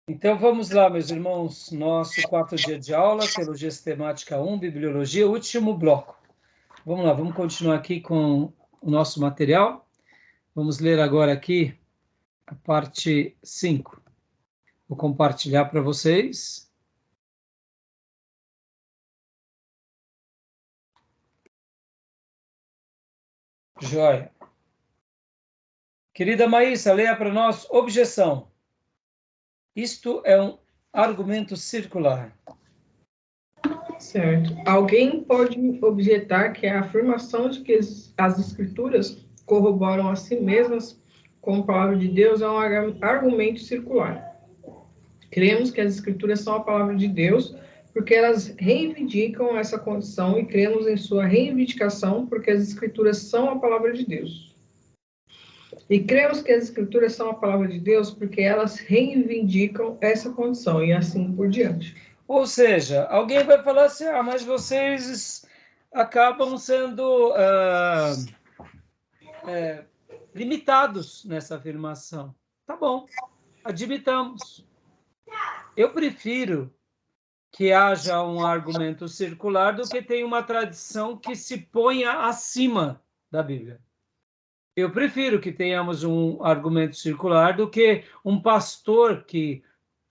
Então vamos lá, meus irmãos, nosso quarto dia de aula, Teologia Sistemática 1, Bibliologia, último bloco. Vamos lá, vamos continuar aqui com o nosso material. Vamos ler agora aqui a parte 5. Vou compartilhar para vocês. Joia. Querida Maísa, leia para nós objeção. Isto é um argumento circular. Certo. Alguém pode objetar que a afirmação de que as Escrituras corroboram a si mesmas com a palavra de Deus é um argumento circular. Cremos que as Escrituras são a palavra de Deus porque elas reivindicam essa condição e cremos em sua reivindicação porque as Escrituras são a palavra de Deus. E cremos que as Escrituras são a palavra de Deus porque elas reivindicam essa condição e assim por diante. Ou seja, alguém vai falar assim, mas vocês acabam sendo limitados nessa afirmação. Tá bom, admitamos. Eu prefiro que haja um argumento circular do que tenha uma tradição que se ponha acima da Bíblia. Eu prefiro que tenhamos um argumento circular do que um pastor que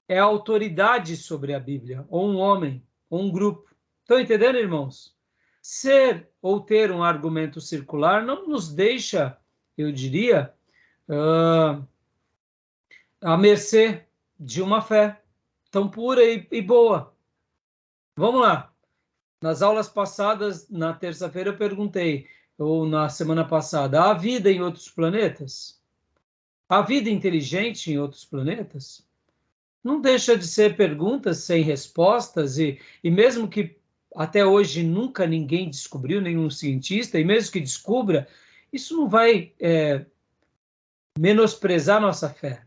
é autoridade sobre a Bíblia, ou um homem, ou um grupo. Estão entendendo, irmãos? Ser ou ter um argumento circular não nos deixa, eu diria, à mercê de uma fé tão pura e boa. Vamos lá. Nas aulas passadas, na terça-feira, eu perguntei, ou na semana passada, há vida em outros planetas? Há vida inteligente em outros planetas? Não deixa de ser perguntas sem respostas, e mesmo que até hoje nunca ninguém descobriu, nenhum cientista, e mesmo que descubra, isso não vai menosprezar nossa fé.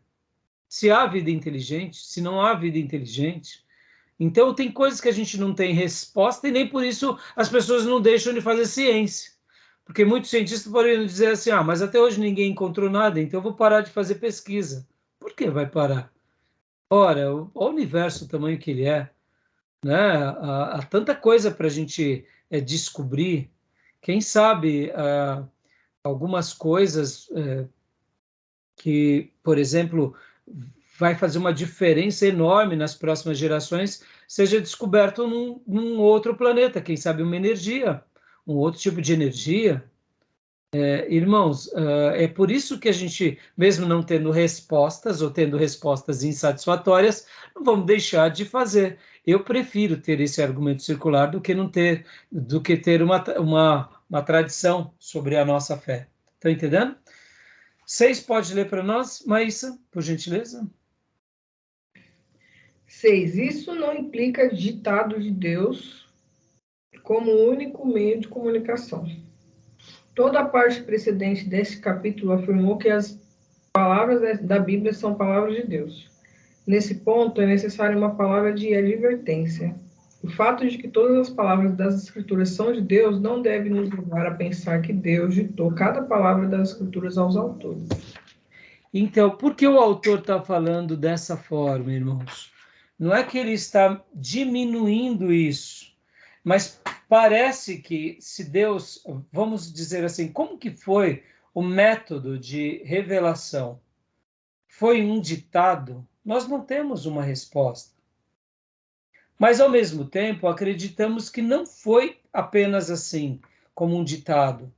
Se há vida inteligente, se não há vida inteligente. Então, tem coisas que a gente não tem resposta e nem por isso as pessoas não deixam de fazer ciência. Porque muitos cientistas poderiam dizer assim, mas até hoje ninguém encontrou nada, então eu vou parar de fazer pesquisa. Por que vai parar? Ora, o universo, o tamanho que ele é, né? Há tanta coisa para a gente descobrir. Quem sabe algumas coisas que, por exemplo, vai fazer uma diferença enorme nas próximas gerações, seja descoberto num outro planeta, quem sabe uma energia, um outro tipo de energia. Irmãos, é por isso que a gente, mesmo não tendo respostas, ou tendo respostas insatisfatórias, não vamos deixar de fazer. Eu prefiro ter esse argumento circular do que ter uma tradição sobre a nossa fé. Estão entendendo? 6, pode ler para nós, Maísa, por gentileza? 6. Isso não implica ditado de Deus como único meio de comunicação. Toda a parte precedente deste capítulo afirmou que as palavras da Bíblia são palavras de Deus. Nesse ponto, é necessária uma palavra de advertência. O fato de que todas as palavras das Escrituras são de Deus não deve nos levar a pensar que Deus ditou cada palavra das Escrituras aos autores. Então, por que o autor está falando dessa forma, irmãos? Não é que ele está diminuindo isso, mas parece que se Deus, vamos dizer assim, como que foi o método de revelação? Foi um ditado? Nós não temos uma resposta. Mas, ao mesmo tempo, acreditamos que não foi apenas assim, como um ditado.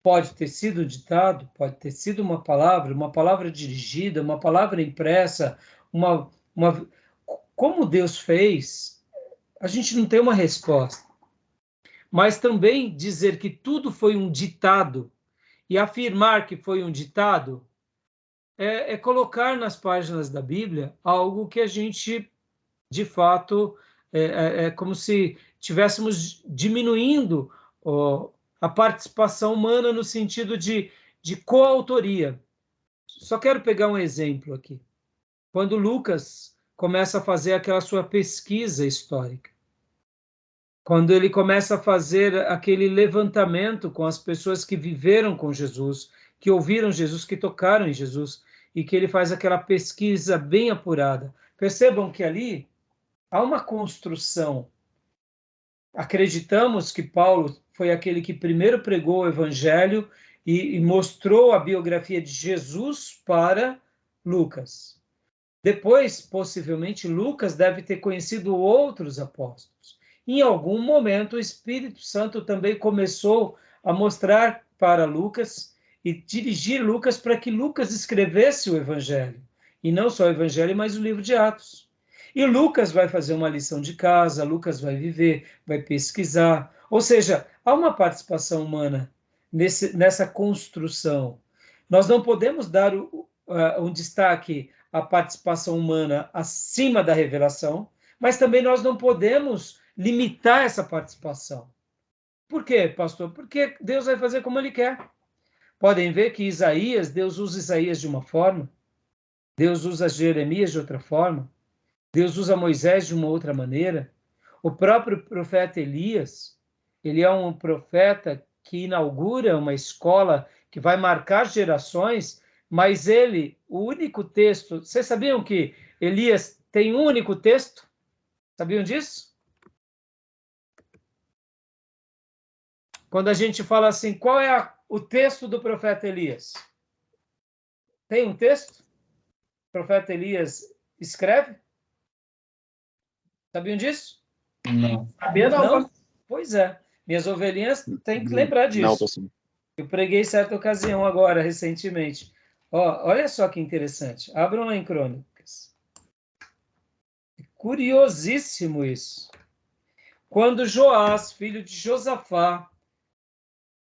Pode ter sido ditado, pode ter sido uma palavra dirigida, uma palavra impressa, uma... Como Deus fez, a gente não tem uma resposta. Mas também dizer que tudo foi um ditado e afirmar que foi um ditado é colocar nas páginas da Bíblia algo que a gente, de fato, é como se estivéssemos diminuindo a participação humana no sentido de coautoria. Só quero pegar um exemplo aqui. Quando Lucas começa a fazer aquela sua pesquisa histórica, quando ele começa a fazer aquele levantamento com as pessoas que viveram com Jesus, que ouviram Jesus, que tocaram em Jesus, e que ele faz aquela pesquisa bem apurada. Percebam que ali há uma construção. Acreditamos que Paulo foi aquele que primeiro pregou o evangelho e mostrou a biografia de Jesus para Lucas. Depois, possivelmente, Lucas deve ter conhecido outros apóstolos. Em algum momento, o Espírito Santo também começou a mostrar para Lucas e dirigir Lucas para que Lucas escrevesse o Evangelho. E não só o Evangelho, mas o livro de Atos. E Lucas vai fazer uma lição de casa, Lucas vai viver, vai pesquisar. Ou seja, há uma participação humana nessa construção. Nós não podemos dar um destaque à participação humana acima da revelação, mas também nós não podemos limitar essa participação. Por quê, pastor? Porque Deus vai fazer como Ele quer. Podem ver que Isaías, Deus usa Isaías de uma forma, Deus usa Jeremias de outra forma, Deus usa Moisés de uma outra maneira. O próprio profeta Elias, ele é um profeta que inaugura uma escola que vai marcar gerações, mas ele, o único texto, vocês sabiam que Elias tem um único texto? Sabiam disso? Quando a gente fala assim, qual é o texto do profeta Elias? Tem um texto? O profeta Elias escreve? Sabiam disso? Não. Sabia não, Não? Pois é. Minhas ovelhinhas têm que lembrar disso. Não, pastor. Eu preguei certa ocasião agora, recentemente. Olha só que interessante. Abram lá em Crônicas. Curiosíssimo isso. Quando Joás, filho de Josafá,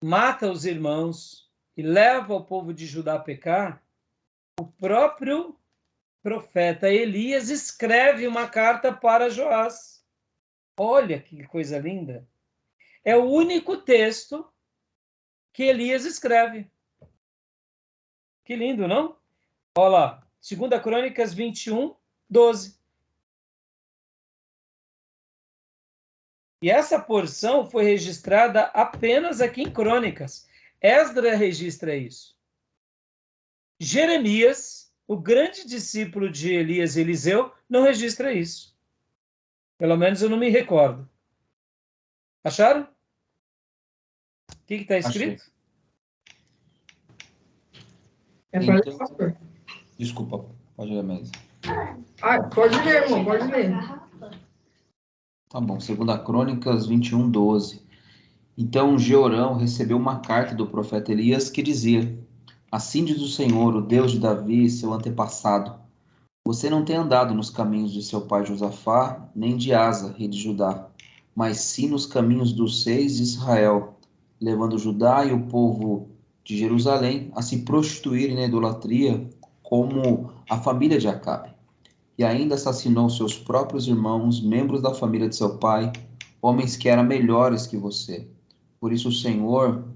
mata os irmãos e leva o povo de Judá a pecar, o próprio profeta Elias escreve uma carta para Joás. Olha que coisa linda. É o único texto que Elias escreve. Que lindo, não? Olha lá, 2 Crônicas 21, 12. E essa porção foi registrada apenas aqui em Crônicas. Esdras registra isso. Jeremias, o grande discípulo de Elias e Eliseu, não registra isso. Pelo menos eu não me recordo. Acharam? O que está escrito? Achei. É para Então- o pastor. Desculpa, pode ler mesmo. Ah, pode ler, irmão, pode ler. Tá bom, 2 Crônicas 21, 12. Então Jeorão recebeu uma carta do profeta Elias que dizia: Assim diz o Senhor, o Deus de Davi, seu antepassado: Você não tem andado nos caminhos de seu pai Josafá, nem de Asa, rei de Judá, mas sim nos caminhos dos reis de Israel, levando Judá e o povo de Jerusalém a se prostituírem na idolatria, como a família de Acabe. E ainda assassinou seus próprios irmãos, membros da família de seu pai, homens que eram melhores que você. Por isso o Senhor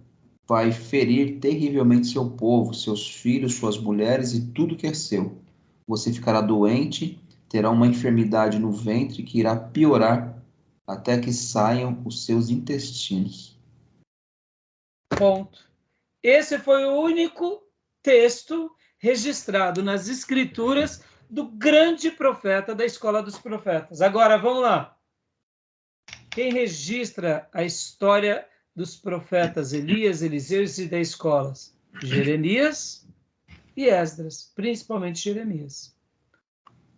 vai ferir terrivelmente seu povo, seus filhos, suas mulheres e tudo que é seu. Você ficará doente, terá uma enfermidade no ventre que irá piorar até que saiam os seus intestinos. Ponto. Esse foi o único texto registrado nas Escrituras do grande profeta da escola dos profetas. Agora, vamos lá. Quem registra a história dos profetas Elias, Eliseu e das escolas? Jeremias e Esdras, principalmente Jeremias.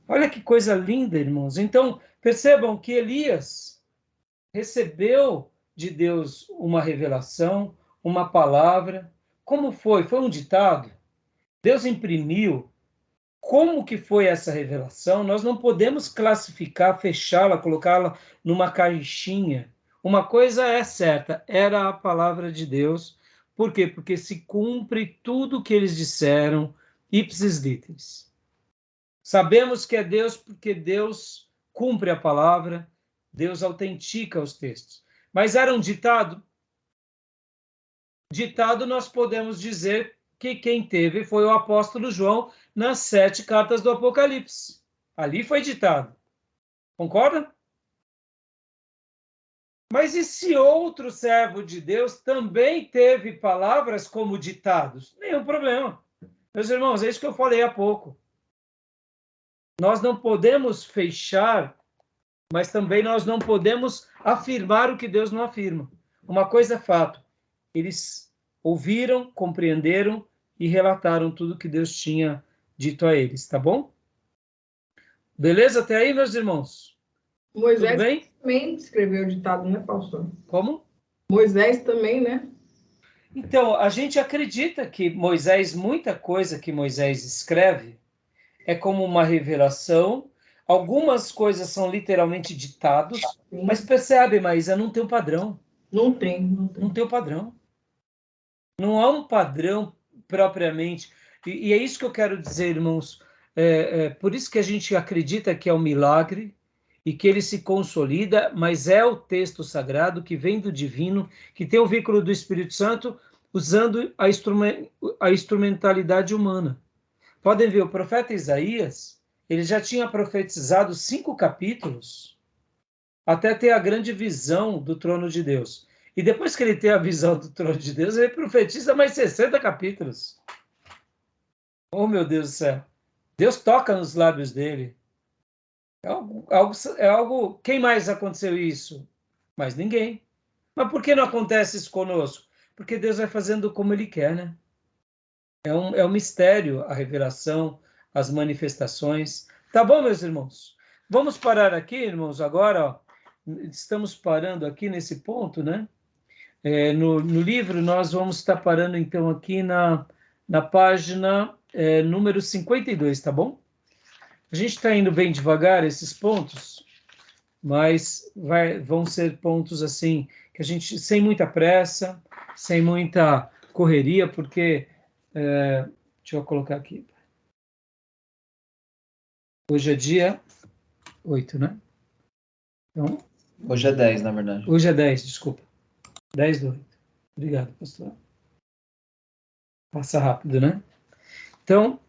Olha que coisa linda, irmãos. Então, percebam que Elias recebeu de Deus uma revelação, uma palavra. Como foi? Foi um ditado? Deus imprimiu. Como que foi essa revelação? Nós não podemos classificar, fechá-la, colocá-la numa caixinha. Uma coisa é certa, era a palavra de Deus. Por quê? Porque se cumpre tudo o que eles disseram, ipsis literis. Sabemos que é Deus porque Deus cumpre a palavra, Deus autentica os textos. Mas era um ditado? Ditado nós podemos dizer que quem teve foi o apóstolo João nas 7 cartas do Apocalipse. Ali foi ditado. Concorda? Mas e se outro servo de Deus também teve palavras como ditados? Nenhum problema. Meus irmãos, é isso que eu falei há pouco. Nós não podemos fechar, mas também nós não podemos afirmar o que Deus não afirma. Uma coisa é fato, eles ouviram, compreenderam e relataram tudo que Deus tinha dito a eles, tá bom? Beleza até aí, meus irmãos? Moisés Tudo bem? também escreveu o ditado, né, pastor? Como? Moisés também, né? Então, a gente acredita que Moisés, muita coisa que Moisés escreve é como uma revelação. Algumas coisas são literalmente ditados, Sim. mas percebe, Maísa, não tem um padrão. Não tem, não tem. Não tem um padrão. Não há um padrão propriamente. E é isso que eu quero dizer, irmãos. Por isso que a gente acredita que é um milagre e que ele se consolida, mas é o texto sagrado que vem do divino, que tem o vínculo do Espírito Santo, usando a instrumentalidade humana. Podem ver, o profeta Isaías, ele já tinha profetizado 5 capítulos até ter a grande visão do trono de Deus. E depois que ele tem a visão do trono de Deus, ele profetiza mais 60 capítulos. Oh, meu Deus do céu. Deus toca nos lábios dele. É algo. Quem mais aconteceu isso? Mais ninguém. Mas por que não acontece isso conosco? Porque Deus vai fazendo como ele quer, né? É um mistério a revelação, as manifestações. Tá bom, meus irmãos? Vamos parar aqui, irmãos, agora, ó. Estamos parando aqui nesse ponto, né? No livro, nós vamos estar parando, então, aqui na página número 52, tá bom? A gente está indo bem devagar, esses pontos, mas vão ser pontos, assim, que a gente, sem muita pressa, sem muita correria, porque... deixa eu colocar aqui. Hoje é dia 8, né? Então, Hoje é 10, na verdade. hoje é 10, desculpa. 10/8. Obrigado, pastor. Passa rápido, né? Então,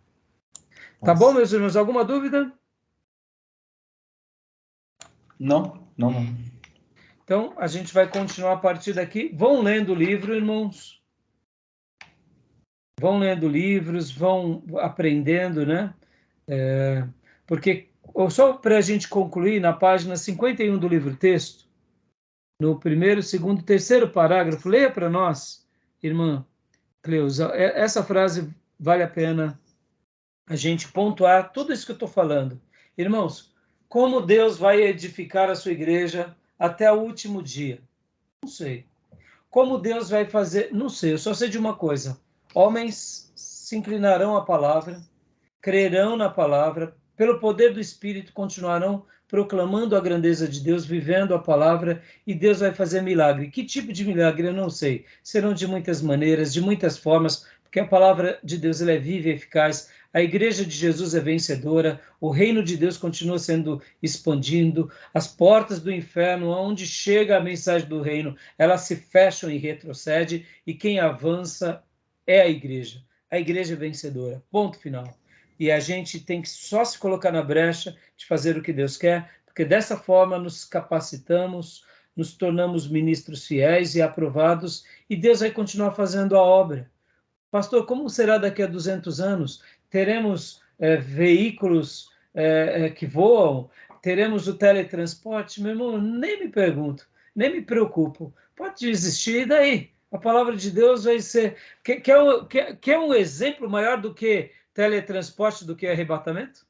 tá bom, meus irmãos? Alguma dúvida? Não. Então, a gente vai continuar a partir daqui. Vão lendo o livro, irmãos. Vão lendo livros, vão aprendendo, né? Porque, só para a gente concluir, na página 51 do livro-texto, no primeiro, segundo e terceiro parágrafo, leia para nós, irmã Cleusa. Essa frase vale a pena a gente pontuar tudo isso que eu estou falando. Irmãos, como Deus vai edificar a sua igreja até o último dia? Não sei. Como Deus vai fazer? Não sei, eu só sei de uma coisa. Homens se inclinarão à palavra, crerão na palavra, pelo poder do Espírito continuarão proclamando a grandeza de Deus, vivendo a palavra, e Deus vai fazer milagre. Que tipo de milagre? Eu não sei. Serão de muitas maneiras, de muitas formas, porque a palavra de Deus ela é viva e eficaz. A igreja de Jesus é vencedora, o reino de Deus continua sendo expandindo, as portas do inferno, onde chega a mensagem do reino, elas se fecham e retrocedem, e quem avança é a igreja. A igreja é vencedora. Ponto final. E a gente tem que só se colocar na brecha de fazer o que Deus quer, porque dessa forma nos capacitamos, nos tornamos ministros fiéis e aprovados, e Deus vai continuar fazendo a obra. Pastor, como será daqui a 200 anos? Teremos veículos que voam? Teremos o teletransporte? Meu irmão, nem me pergunto, nem me preocupo. Pode existir, e daí? A palavra de Deus vai ser... Quer um exemplo maior do que teletransporte, do que arrebatamento?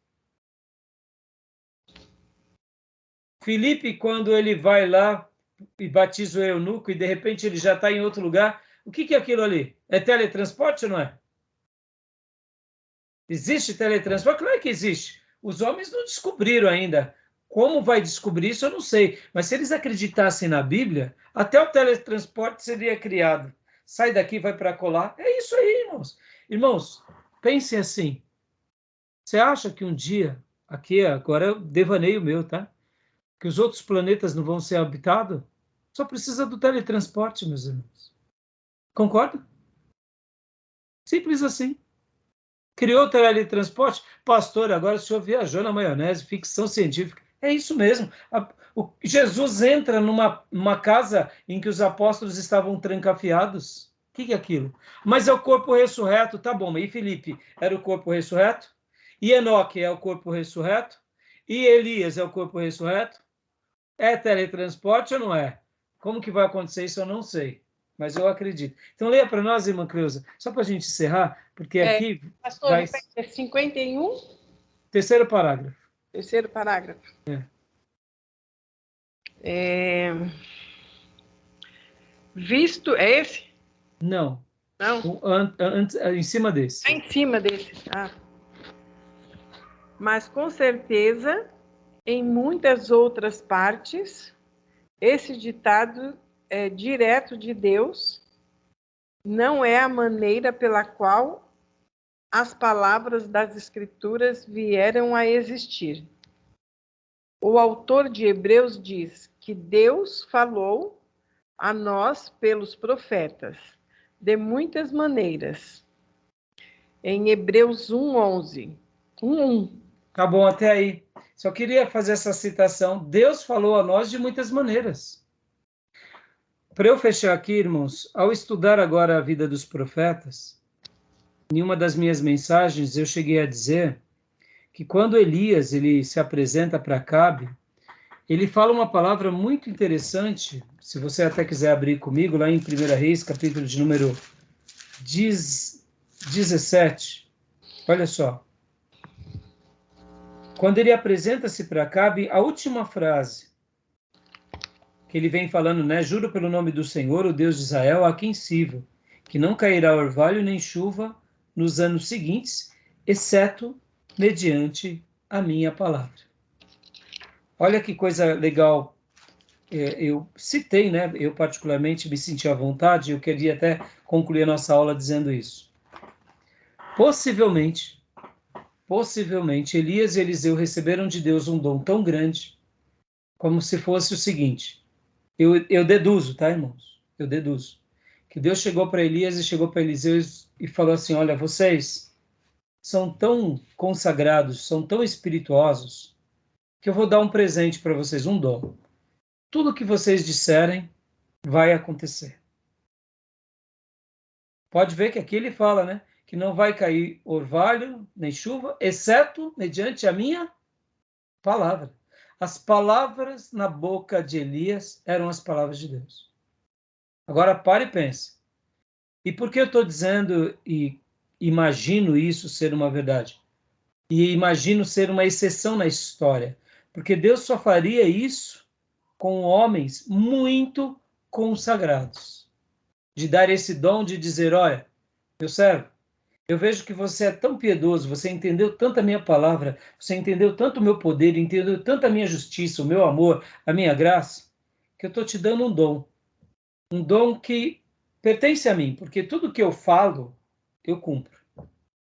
Filipe, quando ele vai lá e batiza o eunuco e de repente ele já está em outro lugar, o que é aquilo ali? É teletransporte ou não é? Existe teletransporte? Claro que existe. Os homens não descobriram ainda. Como vai descobrir isso, eu não sei. Mas se eles acreditassem na Bíblia, até o teletransporte seria criado. Sai daqui, vai para colar. É isso aí, irmãos. Irmãos, pensem assim. Você acha que um dia, aqui agora é o devaneio meu, tá? Que os outros planetas não vão ser habitados? Só precisa do teletransporte, meus irmãos. Concorda? Simples assim. Criou o teletransporte? Pastor, agora o senhor viajou na maionese, ficção científica. É isso mesmo. Jesus entra numa casa em que os apóstolos estavam trancafiados. que é aquilo? Mas é o corpo ressurreto, tá bom. E Filipe era o corpo ressurreto? E Enoque é o corpo ressurreto? E Elias é o corpo ressurreto? É teletransporte ou não é? Como que vai acontecer isso, eu não sei. Mas eu acredito. Então, leia para nós, irmã Cleusa, só para a gente encerrar, porque aqui pastor, vai... é 51, Terceiro parágrafo. terceiro parágrafo. Visto, é esse? Não. Não, Em cima desse. em cima desse. Mas, com certeza, em muitas outras partes, esse ditado é direto de Deus, não é a maneira pela qual as palavras das Escrituras vieram a existir. O autor de Hebreus diz que Deus falou a nós pelos profetas, de muitas maneiras. Em Hebreus 1:11. 1:1. Tá bom, até aí. Só queria fazer essa citação. Deus falou a nós de muitas maneiras. Para eu fechar aqui, irmãos, ao estudar agora a vida dos profetas, em uma das minhas mensagens eu cheguei a dizer que quando Elias ele se apresenta para Acabe, ele fala uma palavra muito interessante, se você até quiser abrir comigo, lá em 1 Reis, capítulo de número 17. Olha só. Quando ele apresenta-se para Acabe, a última frase que ele vem falando, né? Juro pelo nome do Senhor, o Deus de Israel, a quem sirvo, que não cairá orvalho nem chuva nos anos seguintes, exceto mediante a minha palavra. Olha que coisa legal. Eu citei, né? Eu particularmente me senti à vontade, eu queria até concluir a nossa aula dizendo isso. Possivelmente, Elias e Eliseu receberam de Deus um dom tão grande, como se fosse o seguinte, eu deduzo, tá, irmãos? Eu deduzo, que Deus chegou para Elias e chegou para Eliseu e falou assim, olha, vocês são tão consagrados, são tão espirituosos, que eu vou dar um presente para vocês, um dom. Tudo que vocês disserem vai acontecer. Pode ver que aqui ele fala, né? Que não vai cair orvalho nem chuva, exceto mediante a minha palavra. As palavras na boca de Elias eram as palavras de Deus. Agora pare e pense. E por que eu estou dizendo e imagino isso ser uma verdade? E imagino ser uma exceção na história? Porque Deus só faria isso com homens muito consagrados. De dar esse dom de dizer, olha, meu servo, eu vejo que você é tão piedoso, você entendeu tanto a minha palavra, você entendeu tanto o meu poder, entendeu tanto a minha justiça, o meu amor, a minha graça, que eu estou te dando um dom que pertence a mim, porque tudo que eu falo, eu cumpro.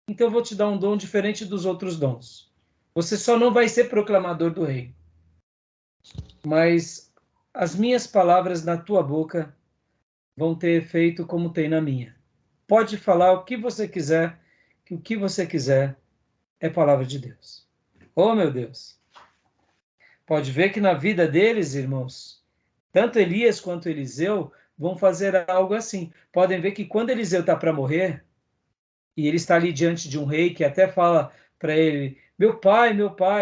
Então eu vou te dar um dom diferente dos outros dons. Você só não vai ser proclamador do rei, mas as minhas palavras na tua boca vão ter efeito como tem na minha. Pode falar o que você quiser, que o que você quiser é palavra de Deus. Oh, meu Deus! Pode ver que na vida deles, irmãos, tanto Elias quanto Eliseu vão fazer algo assim. Podem ver que quando Eliseu está para morrer, e ele está ali diante de um rei que até fala para ele, meu pai,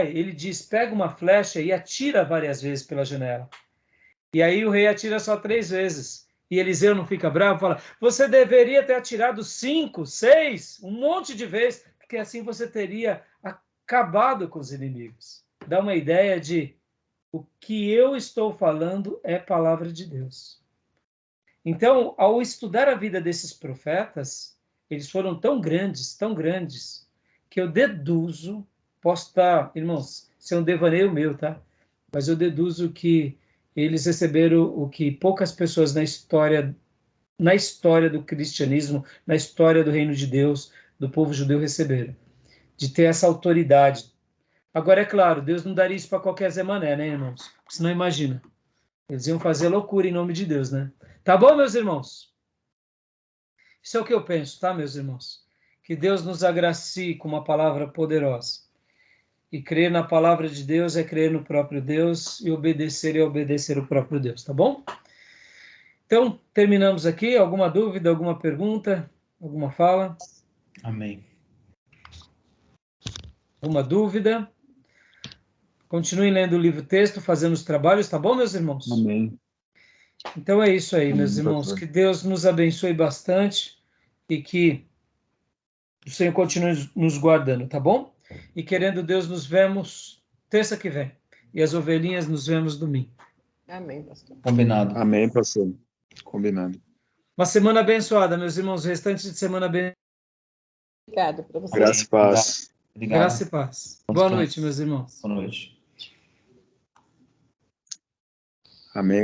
ele diz, pega uma flecha e atira várias vezes pela janela. E aí o rei atira só 3 vezes. E Eliseu não fica bravo, fala, você deveria ter atirado 5, 6, um monte de vezes, porque assim você teria acabado com os inimigos. Dá uma ideia de o que eu estou falando é palavra de Deus. Então, ao estudar a vida desses profetas, eles foram tão grandes, que eu deduzo, posso estar, irmãos, isso é um devaneio meu, tá? Mas eu deduzo que eles receberam o que poucas pessoas na história do cristianismo, na história do reino de Deus, do povo judeu receberam, de ter essa autoridade. Agora, é claro, Deus não daria isso para qualquer Zé Mané, né, irmãos? Porque senão imagina, eles iam fazer loucura em nome de Deus, né? Tá bom, meus irmãos? Isso é o que eu penso, tá, meus irmãos? Que Deus nos agracie com uma palavra poderosa. E crer na palavra de Deus é crer no próprio Deus, e obedecer é obedecer o próprio Deus, tá bom? Então, terminamos aqui. Alguma dúvida, alguma pergunta, alguma fala? Amém. Alguma dúvida? Continuem lendo o livro-texto, fazendo os trabalhos, tá bom, meus irmãos? Amém. Então é isso aí, meus Amém, irmãos. pastor. Que Deus nos abençoe bastante e que o Senhor continue nos guardando, tá bom? E querendo Deus, nos vemos terça que vem. E as ovelhinhas nos vemos domingo. Amém, pastor. Combinado. Amém, pastor. Combinado. Uma semana abençoada, meus irmãos. Restante de semana abençoada. Obrigada para você. Graça e paz. Obrigado. Graça e paz. Boa noite, meus irmãos. Boa noite. Amém.